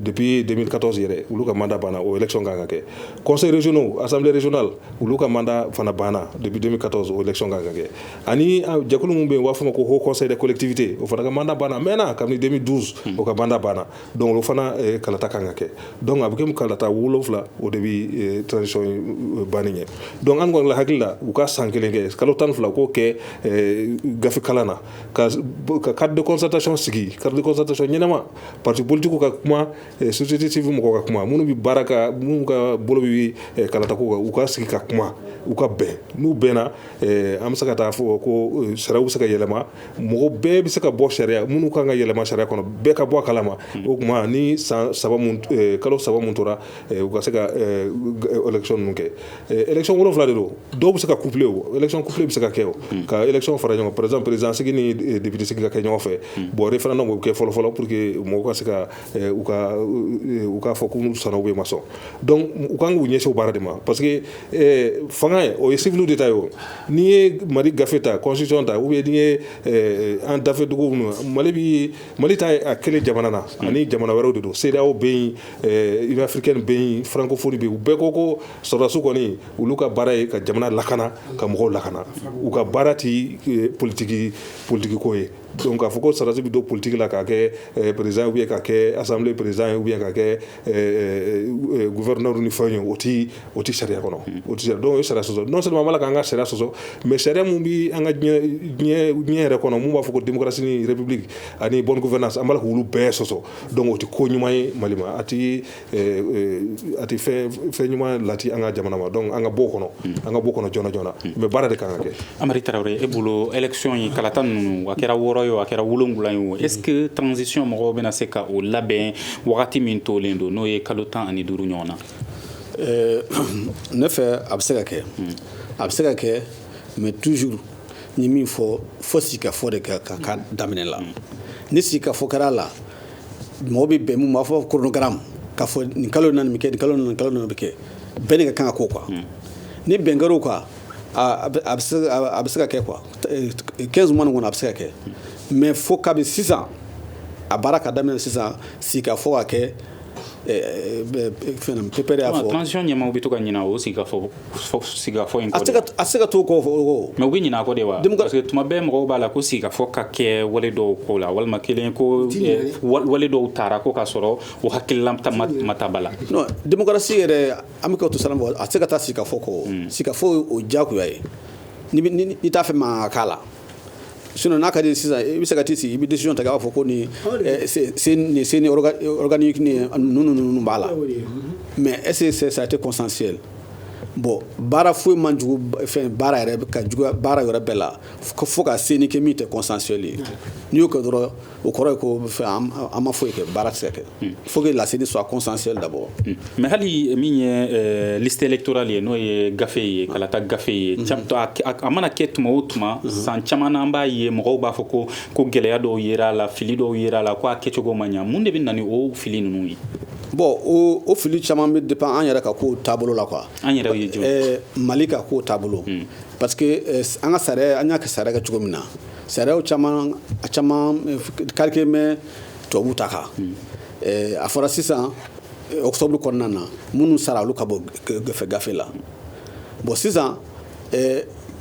depuis 2014 yɛrɛ olu ka mandat banna o élection kan ka kɛ conseil régionaux assemblée régionale olu ka mandat fana banna depuis 2014 o élection kan ka kɛ ani jɛkulu mun bɛ yen u b'a fɔ ma ko haut conseil des collectivités o fana ka mandat banna mɛnna kabini 2012 o ka mandat banna donc o fana kalata kan ka kɛ donc a bɛ kɛ kalata 7 o de bɛ transition banni ɲɛ donc an kɔni la hakili la u ka san kelen kɛ kalo 12 k'o kɛ gafe kalan na ka carte de concertation sigi carte de concertation ɲɛnama parti politique ka kuma société civile mɔgɔw ka kuma minnu bɛ baara ka minnu ka bolo bɛ kalata ko kan u ka sigi ka kuma u ka bɛn n'u bɛnna an bɛ se ka taa fɔ ko sariyaw bɛ se ka yɛlɛma mɔgɔ bɛɛ bɛ se ka bɔ sariya minnu kan ka yɛlɛma sariya kɔnɔ bɛɛ ka bɔ a kalama o tuma ni kalo 3 mun tora u ka se ka élection ninnu kɛ élection 7 de don dɔw bɛ se ka couplé o élection couplé bɛ se ka kɛ o ka élection fara ɲɔgɔn par exemple président sigi ni député sigi ka kɛ ɲɔgɔn fɛ bon référendum bɛ kɛ fɔlɔ pour que mɔgɔw ka se ka u ka fɔ ko n'u sɔnna ou bien ma sɔn donc u kan k'u ɲɛsin o baara de ma parce que fanga ye o ye civil de ta ye o n'i ye Mali gafe ta constitution ta ou bien n'i ye an dafe dugu Mali ta a kelen jamana na ani jamana wɛrɛw de don CEDEAO bɛ yen Union africaine bɛ yen francophonie bɛ yen u bɛɛ ko sɔrɔdasiw kɔni olu ka baara ye ka jamana lakana ka mɔgɔw lakana u ka baara ti politique ko ye donc k'a fɔ ko sɔrɔdasi bɛ don politique la k'a kɛ président ou bien k'a kɛ assemblée président ou bien k'a kɛ gouverneur ni fɛnw ye o ti sariya kɔnɔ o ti sariya donc o ye sariya sɔsɔ non seulement an b'a la k'an ka sariya sɔsɔ mais sariya mun bi an ka diɲɛ yɛrɛ kɔnɔ mun b'a fɔ ko démocratie ni république ani bonne gouvernance an b'a la k'olu bɛɛ sɔsɔ donc o ti ko ɲuman ye Mali ma a ti fɛn ɲuman lati an ka jamana ma donc an ka bɔ o kɔnɔ joona mais baara de kan ka kɛ. Amari Traoré e bolo élection yi kalata ninnu a kɛra 6 a kɛra 7 ye o est-ce que transition mɔgɔw bɛna se ka o labɛn wagati min tolen don n'o ye kalo 15 ɲɔgɔn na. Ne fɛ a bɛ se ka kɛ mais toujours ni min fɔ sika fɔ de ka daminɛ la ni sika fɔ kɛra la mɔgɔ bɛ bɛn mun b'a fɔ chronogramme ka fɔ nin kalo naani bɛ kɛ nin kalo naani bɛ kɛ bɛɛ de ka kan ka k'o quoi ni bɛn kɛra o quoi a bɛ se ka kɛ quoi 15 mois kɔnɔ a bɛ se ka kɛ mais fo kabi sisan a baara ka daminɛ sisan sika fɔ ka kɛ pépère y'a fɔ transition ɲɛmaaw bɛ to ka ɲinɛ o sika fɔ in kɔ de a se ka to kɔ mais u bɛ ɲinɛ a kɔ de wa parce que tuma bɛɛ mɔgɔw b'a la ko sika fɔ ka kɛ wale dɔw ko la walima kelen ko wale dɔw taara ko ka sɔrɔ o hakilila ma ta ba la non démocratie yɛrɛ an bɛ kɛ to salam a se ka taa sika fɔ kɔ sika fɔ o diyagoya ye ni t'a fɛ mankan k'a la sinon n'a ka di sisan i bɛ se ka t'i sigi i bɛ décision ta k'a fɔ ko nin c'est organique ni ninnu b'a la mais est-ce que ça a été consensuel bon baara foyi man jugu fɛn baara yɛrɛ ka jugu baara yɛrɛ bɛɛ la fo ka se ni kɛ min tɛ consensuel ye n'i y'o kɛ dɔrɔn o kɔrɔ ye ko fɛn an ma foyi kɛ baara tɛ se ka kɛ il faut que la CENI soit consensuelle d'abord mais hali min ye liste électorale ye n'o ye gafe ye kalata gafe ye a mana kɛ tuma o tuma san caman na an b'a ye mɔgɔw b'a fɔ ko gɛlɛya dɔw yera a la fili dɔw yera a la ko a kɛcogo ma ɲa mun de bɛ na ni o fili ninnu ye bon o fili caman bɛ dépend an yɛrɛ ka ko taabolo la quoi an yɛrɛ ye jumɛn Mali ka ko taabolo parce que an ka sariya an y'a kɛ sariya kɛ cogo min na sariyaw caman calqué mɛ tubabu ta kan a fɔra sisan octobre kɔnɔna na minnu sara olu ka bɔ gafe la bon sisan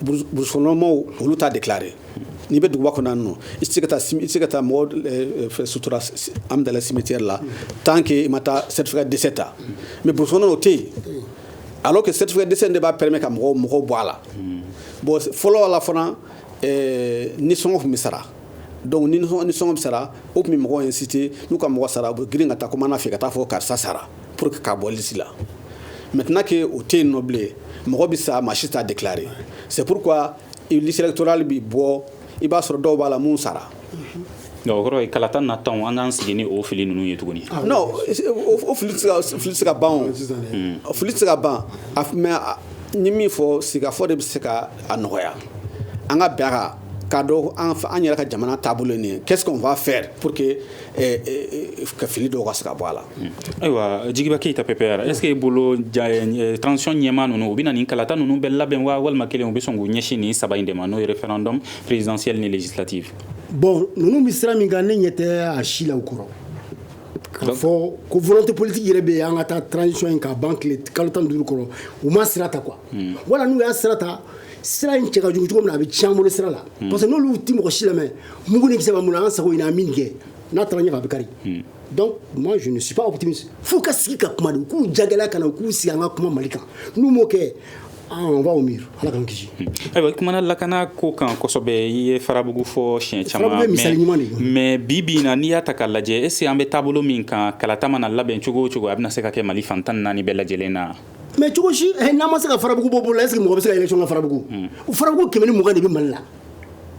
burusi kɔnɔmɔgɔw olu t'a déclaré n'i bɛ duguba kɔnɔna ninnu i tɛ se ka taa mɔgɔ sutura an bɛ cimetière la tant que i ma taa certificat de décès ta mais burusi kɔnɔna o tɛ yen alors que certificat de décès de b'a permettre ka mɔgɔw bɔ a la bon fɔlɔ la fana ni sɔngɔ tun bɛ sara donc ni sɔngɔ bɛ sara o tun bɛ mɔgɔw inciter n'u ka mɔgɔ sara u bɛ girin ka taa commandant fɛ ka taa fɔ karisa sara pour que k'a bɔ liste la maintenant que o tɛ yen nɔ bilen mɔgɔ bɛ sa maa si t'a déclarer c'est pourquoi liste électorale bɛ bɔ i b'a sɔrɔ dɔw b'a la mun sara. o kɔrɔ ye kalata nataw an k'an sigi ni o fili ninnu ye tuguni. non o fili tɛ se ka ban o fili tɛ se ka ban mais ni min fɔ sigafɔ de bɛ se ka a nɔgɔya an ka bɛn a kan k'a dɔn an yɛrɛ ka jamana taabolo ye nin ye qu'est-ce qu'on va faire pour que ka fili dɔw ka se ka bɔ a la. ayiwa Jigiba Keyita PPR est-ce que i bolo transition ɲɛmaa ninnu u bɛna nin kalata ninnu bɛɛ labɛn wa walima kelen u bɛ sɔn k'u ɲɛsin nin saba in de ma n'o ye référendum présidentiel ni législative. bon ninnu bɛ sira min kan ne ɲɛ tɛ a si la u kɔrɔ k'a fɔ ko volonté politique yɛrɛ bɛ yen an ka taa transition in ka ban kalo 15 kɔrɔ u ma sira ta quoi wala n'u y'a sira ta sira in cɛ ka jugu cogo min na a bɛ tiɲɛ an bolo sira la parce que n'olu tɛ mɔgɔ si lamɛn mugu ni kisɛ b'an bolo an sago ɲini an min kɛ n'a taara ɲɛfɛ a bɛ kari donc moi je ne suis pas optimiste f'u ka sigi ka kuma de u k'u jagɛlɛya ka na u k'u sigi an ka kuma Mali kan n'u m'o kɛ on va au mur ala k'an kisi. ayiwa kumana lakana ko kan kosɛbɛ i ye farabugu fɔ siɲɛ caman mais bi bi in na n'i y'a ta k'a lajɛ est ce que an bɛ taabolo min kan kalata mana labɛn cogo o cogo a bɛna se ka kɛ Mali fan 14 bɛɛ lajɛlen na. mais cogo si n'a ma se ka farabugu bɔ bolo la est ce que mɔgɔ bɛ se ka élection ka farabugu u farabugu 120 de bɛ Mali la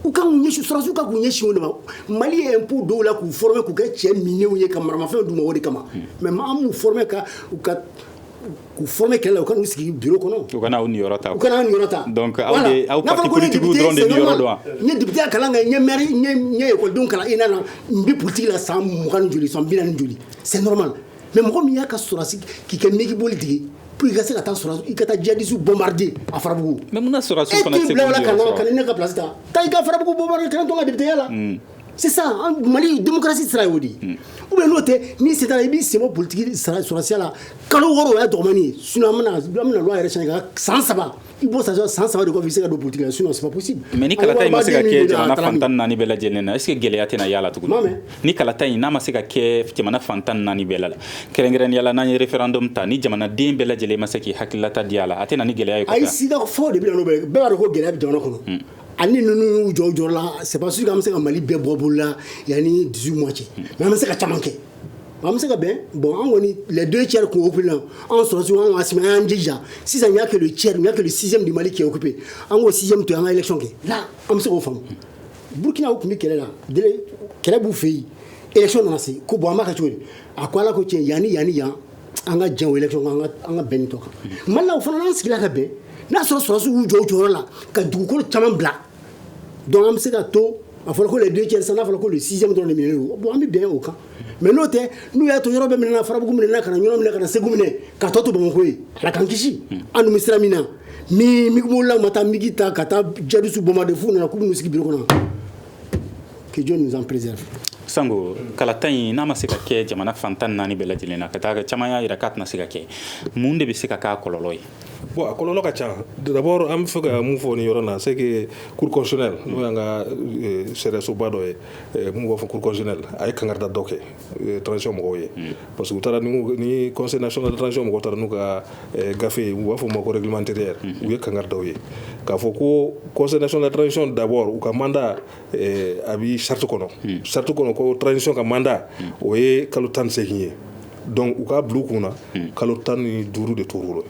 u kan k'u ɲɛsin sɔrɔsiw ka k'u ɲɛsin o de ma Mali ye impôt dɔw la k'u former k'u kɛ cɛ minɛnw ye ka maramafɛnw d'u ma o de kama mais an m'u former k'u former kɛlɛ la u ka n'u sigi bureau kɔnɔ u kana aw niyɔrɔ ta u kana aw niyɔrɔ ta donc aw parti politique dɔrɔn de niyɔrɔ dɔn wa n ye député ya kalan kɛ n ye maire n ye écoledenw kalan ENA na n bɛ politique la san 20 ni joli san 40 ni joli c'est normal mais mɔgɔ min y'a ka sɔrɔsi k'i kɛ meki boli tigi pour que ka taa sɔrɔsi i ka taa djihadistes bombarder a farabugu mais mun na sɔrɔsiw fana tɛ se k'u niyɔrɔ sɔrɔ ka ne ka place ta taa i ka farabugu bombarder kana to n ka député ya la c'est ça Mali démocratie sera o de ou bien n'o tɛ ni c'est à dire i b'i sen bɔ politique sɔrɔsiya la kalo 6 o y'a dɔgɔmani ye sinon an bɛna loi yɛrɛ changer ka san 3 i b'o san 3 de kɔfɛ i se ka don politique la sinon c'est pas possible. mais ni kalata in ma se ka kɛ jamana fan 14 bɛɛ lajɛlen na est ce que gɛlɛya tɛna y'a la tuguni ni kalata in n'a ma se ka kɛ jamana fan 14 bɛɛ la kɛrɛnkɛrɛnnenya la n'an ye référendum ta ni jamanaden bɛɛ lajɛlen ma se k'i hakililata di a la a tɛna ni gɛlɛya ye kɔfɛ. ayi sida fɔ de bɛ na n'o bɛɛ b'a dɔn ko gɛlɛya bɛ jamana kɔnɔ ani ninnu jɔ la c'est pas sûr qu'an bɛ se ka Mali bɛɛ bɔ bolo la yanni 18 mois cɛ mais an bɛ se ka caman kɛ an bɛ se ka bɛn bon an kɔni les 2 tiers qui occupent là an sɔrɔsiw an ka sɛmɛ an y'an jija sisan il n'y a que le tiers il n'y a que le 6e du Mali qui est occupé an k'o 6e to an ka élection kɛ là an bɛ se k'o faamu Burkina o tun bɛ kɛlɛ la kɛlɛ b'u fɛ yen élection nana se ko bon an b'a kɛ cogo di a ko ala ko tiɲɛ yan an ka jɛn o élection an ka bɛn nin tɔ kan Mali la o fana n'an sigila ka bɛn n'a sɔrɔ sɔrɔsiw y'u jɔ o jɔyɔrɔ la ka dugukolo caman bila donc an bɛ se ka to a fɔra ko les 2 tiers n'a fɔra ko le 6e dɔrɔn de minɛlen don bon an bɛ bɛn o kan mais n'o tɛ n'u y'a to yɔrɔ bɛɛ minɛna farabugu minɛna ka na ɲɔnɔ minɛ ka na Segu minɛ ka tɔ to Bamako ye ala k'an kisi an dun bɛ sira min na ni migimolilaw ma taa migi ta ka taa djihadistes bombarder f'u nana k'u bɛ n'u sigi bureau kɔnɔ que Dieu nous en préserve. Sango kalata in n'a ma se ka kɛ jamana fan 14 bɛɛ lajɛlen na ka taa caman y'a jira k'a tɛna se ka kɛ mun de bɛ se ka k'a kɔlɔlɔ ye. bon a kɔlɔlɔ ka ca d'abord an bɛ fɛ ka mun fɔ nin yɔrɔ na c'est que cour constitutionnelle n'o y'an ka sariyasoba dɔ ye mun b'a fɔ cour constitutionnelle a ye kangarida dɔ kɛ transition mɔgɔw ye parce que u taara ni conseil national de transition mɔgɔw taara n'u ka gafe ye u b'a fɔ o ma ko règlement intérieur u ye kangaridaw ye k'a fɔ ko conseil national de transition d'abord u ka mandat a bi charte kɔnɔ ko transition ka mandat o ye kalo 18 ye donc u ka bila u kunna kalo 15 de tor'u la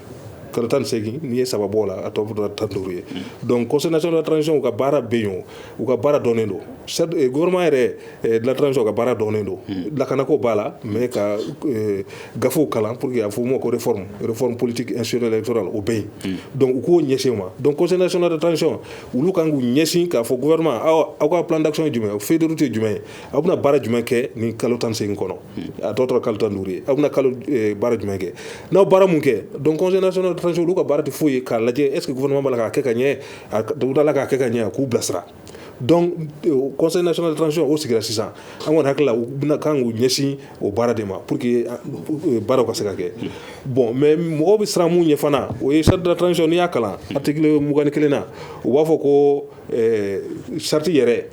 kalo 18 n'i ye 3 bɔ la a tɔ bɛ 15 ye donc conseil national de la transition u ka baara bɛ yen u ka baara dɔnnen don gouvernement yɛrɛ de la transition u ka baara dɔnnen don lakanako b'a la mais ka gafew kalan pour que a fɔ o ma ko réforme politique institutionnelle électorale o bɛ yen donc u k'o ɲɛsin ma donc conseil national de la transition olu kan k'u ɲɛsin k'a fɔ gouvernement aw ka plan d'action ye jumɛn ye feuille de route ye jumɛn ye aw bɛna baara jumɛn kɛ nin kalo 18 kɔnɔ a tɔ tora kalo 15 ye aw bɛna baara jumɛn kɛ n'aw baara mun kɛ donc conseil national de transition olu ka baara tɛ foyi ye k'a lajɛ est ce que gouvernement b'a la k'a kɛ ka ɲɛ a dawudala k'a kɛ ka ɲɛ k'u bilasira donc conseil national de transition o sigira sisan an kɔni hakili la u bɛna kan k'u ɲɛsin o baara de ma pour que baaraw ka se ka kɛ bon mais mɔgɔw bɛ siran mun ɲɛ fana o ye charte de la transition n'i y'a kalan article 21 na u b'a fɔ ko charte yɛrɛ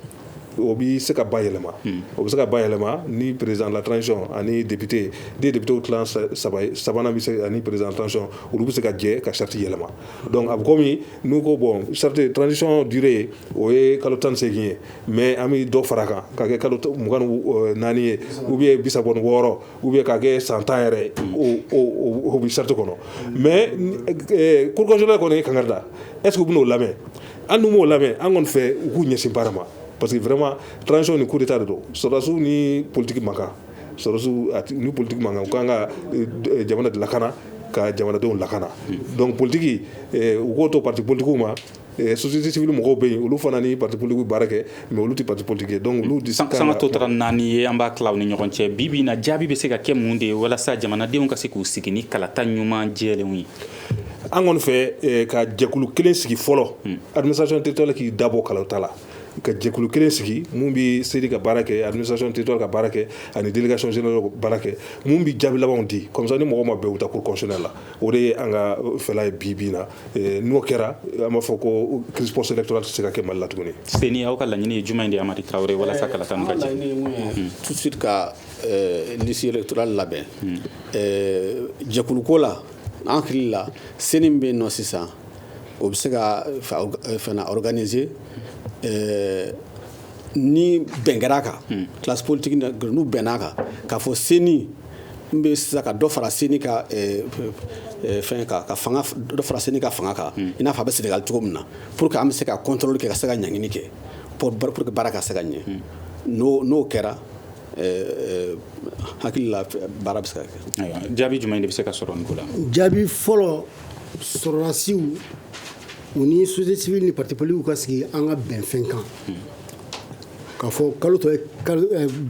o bi se ka bayɛlɛma o bi se ka bayɛlɛma ni président de la transition ani député des députés clan sabanan bi se ani président de la transition olu bi se ka jɛ ka charte yɛlɛma donc a bɛ komi n'u ko bon charte transition durée o ye kalo 18 ye mais an bi dɔ fara kan ka kɛ kalo 24 ye ou bien 36 ou bien ka kɛ san 10 yɛrɛ o bi charte kɔnɔ mais cour constitutionnelle kɔni ye kangari da est ce que u bɛn'o lamɛn an dun m'o lamɛn an kɔni fɛ u k'u ɲɛsin baara ma parce que vraiment transition ni coup d'état de don sɔrɔdasiw ni politique man kan sɔrɔdasiw ni politique man kan u kan ka jamana de lakana ka jamanadenw lakana donc politique u k'o to parti politiquew ma société civile mɔgɔw bɛ yen olu fana ni parti politique baara kɛ mais olu tɛ parti politique ye donc olu sanga to tara naani ye an b'a tila u ni ɲɔgɔn cɛ bi bi in na jaabi bɛ se ka kɛ mun de ye walasa jamanadenw ka se k'u sigi ni kalata ɲuman jɛlenw ye an kɔni fɛ ka jɛkulu kelen sigi fɔlɔ administration territoriale k'i dabɔ kalata la ka jɛkulu kelen sigi mun bi sedi ka baara kɛ administration territoriale ka baara kɛ ani délégation générale ka baara kɛ mun bi jaabi labanw di comme ça ni mɔgɔ ma bɛn u ta cour constitutionnelle la o de ye an ka fɛla ye bi bi na n'o kɛra an b'a fɔ ko crise post électorale tɛ se ka kɛ Mali la tuguni. Seni aw ka laɲini ye jumɛn de ye Amari Traoré walasa kalata nin ka jɛ? Tout de suite ka liste électorale labɛn jɛkulu ko la an hakili la seni min bɛ yen nɔ sisan o bɛ se ka fɛnɛ organiser ni bɛn kɛra a kan classe politique n'u bɛnn'a kan k'a fɔ seni n bɛ sisan ka dɔ fara seni ka fɛn kan ka fanga dɔ fara seni ka fanga kan i n'a fɔ a bɛ Sénégal cogo min na pour que an bɛ se ka contrôle kɛ ka se ka ɲangini kɛ pour que baara ka se ka ɲɛ n'o kɛra hakili la baara bɛ se ka kɛ. Jaabi jumɛn de bɛ se ka sɔrɔ nin ko la? Jaabi fɔlɔ sɔrɔdasiw u ni société civile ni parti politique ka sigi an ka bɛnfɛn kan k'a fɔ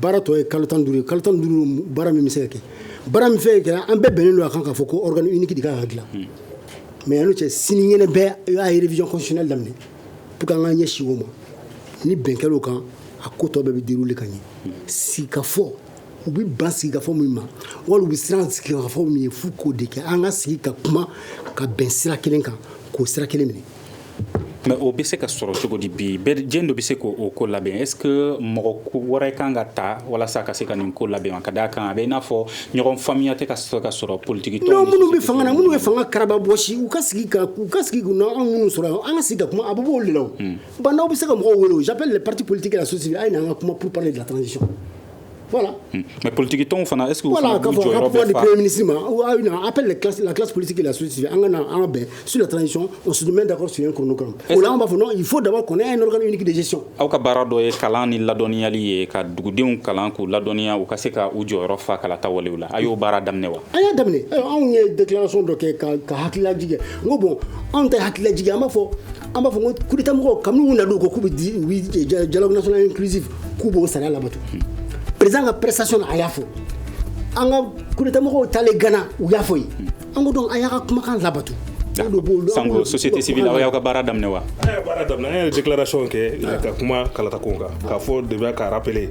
baara tɔ ye kalo 15 ye kalo 15 baara min bɛ se ka kɛ baara min fɛn kɛra an bɛɛ bɛnnen don a kan k'a fɔ ko organe unique de kan ka dilan mais yan'o cɛ siniɲɛnɛ bɛɛ a ye révision constitutionnelle daminɛ pour que an ka ɲɛsin o ma ni bɛn kɛra o kan a ko tɔ bɛɛ bɛ dérouler ka ɲɛ sigikafɔ u bɛ ban sigikafɔ min ma wali u bɛ siran sigikafɔ min ye f'u k'o de kɛ an ka sigi ka kuma ka bɛn sira kelen kan k'o sira kelen minɛ. mais o bɛ se ka sɔrɔ cogo di bi jɛn dɔ bɛ se k'o ko labɛn est ce que mɔgɔ wɛrɛ kan ka ta walasa ka se ka nin ko labɛn ka d'a kan a bɛ i n'a fɔ ɲɔgɔn faamuya tɛ ka sɔrɔ politique tɔw non minnu bɛ fanga na minnu bɛ fanga karaba bɔsi u ka sigi an minnu sɔrɔ an ka sigi ka kuma a bɛ bɔ olu de la o ba n'aw bɛ se ka mɔgɔw wele o j'appelle les partis politiques et la société civile a ye na an ka kuma pour parler de la transition. Voilà. Mais politique tɔnw fana est-ce que voilà k'a fɔ a pouvoir du premier ministre ma on appelle la classe politique et la société civile an ka bɛn sur la transition on se met d'accord sur un chronogramme o la an b'a fɔ non il faut d'abord qu'on ait un organe unique de gestion. aw ka baara dɔ ye kalan ni ladɔnniyali ye ka dugudenw kalan k'u ladɔnniya u ka se ka u jɔyɔrɔ fa kalata walew la a y'o baara daminɛ wa? an y'a daminɛ anw ye déclaration dɔ kɛ ka hakililaji kɛ n ko bon anw ta hakililaji kɛ an b'a fɔ ko coup d'état mɔgɔw kabini u nana u ko k'u bɛ dialogue national inclusif k'u b'o sariya labato. président ka prestation a y'a fɔ an ka coup d'état mɔgɔw taalen Gana u y'a fɔ yen an ko donc a y'a ka kumakan labato. Sango société civile aw y'aw ka baara daminɛ wa? An y'a baara daminɛ an ye déclaration kɛ ka kuma kalata ko kan k'a fɔ de bɛ ka rappeler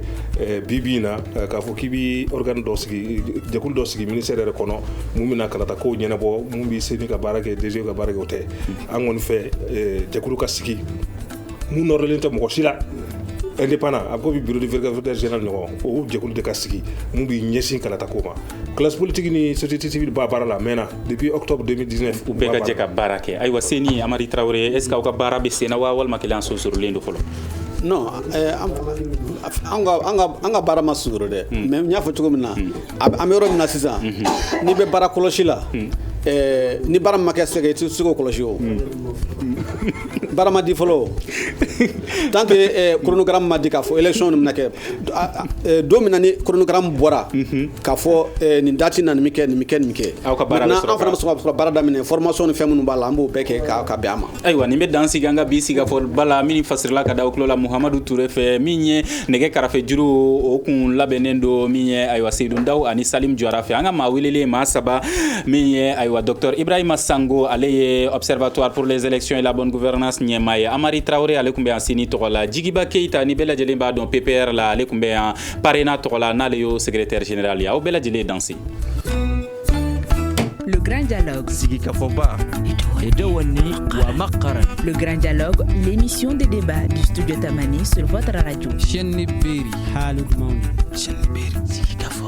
bi bi in na k'a fɔ k'i bi organe dɔ sigi jɛkulu dɔ sigi ministère yɛrɛ kɔnɔ mun bɛna kalata kow ɲɛnabɔ mun bɛ seni ka baara kɛ DG ka baara kɛ o tɛ an kɔni fɛ jɛkulu ka sigi mun nɔrɔlen tɛ mɔgɔ si la indépendant a ko bi bureau de vérificateur général ɲɔgɔn o jɛkulu de ka sigi mun bɛ ɲɛsin kalata ko ma classe politique ni société civile b'a baara la mɛnna depuis octobre 2019 u bɛɛ ka jɛ ka baara kɛ ayiwa Seni Amari Traoré est ce que aw ka baara bɛ sen na wa walima kelen sonsorolen don fɔlɔ? non an ka baara ma sonsoro dɛ mais n y'a fɔ cogo min na an bɛ yɔrɔ min na sisan n'i bɛ baara kɔlɔsi la ni baara ma kɛ sɛgɛ i tɛ se k'o kɔlɔsi o baara ma di fɔlɔ o tant que chronogramme ma di k'a fɔ élection nin bɛna kɛ don min na ni chronogramme bɔra k'a fɔ nin date na nin bɛ kɛ nin bɛ kɛ nin bɛ kɛ aw ka baara bɛ sɔrɔ an fana bɛ sɔrɔ ka baara daminɛ formation ni fɛn minnu b'a la an b'o bɛɛ kɛ ka bɛn a ma. ayiwa nin bɛ dan sigi an ka bi sigafɔba la min fasirila ka da aw tulo la Muhamadu Ture fɛ min ye nɛgɛ karafe juru o kun labɛnnen don min ye ayiwa Seydou Ndaw ani Salim Jara fɛ an ka maa welelen maa saba min ye ayiwa docteur Ibrahima Sango ale ye observatoire pour les élections et la bonne gouvernance ɲɛmaa ye Amari Traoré ale tun bɛ yan Seni tɔgɔ la Jigiba Keita ni bɛɛ lajɛlen b'a dɔn PPR la ale tun bɛ yan Parena tɔgɔ la n'ale y'o secrétaire général ye aw bɛɛ lajɛlen danse. Le grand dialogue. Sigi Kafoba. Edouani wa Makara. Le grand dialogue, l'émission des débats du studio Tamani sur votre radio. Chenni Beri. Halud Mauni. Chenni Beri. Sigi Kafoba.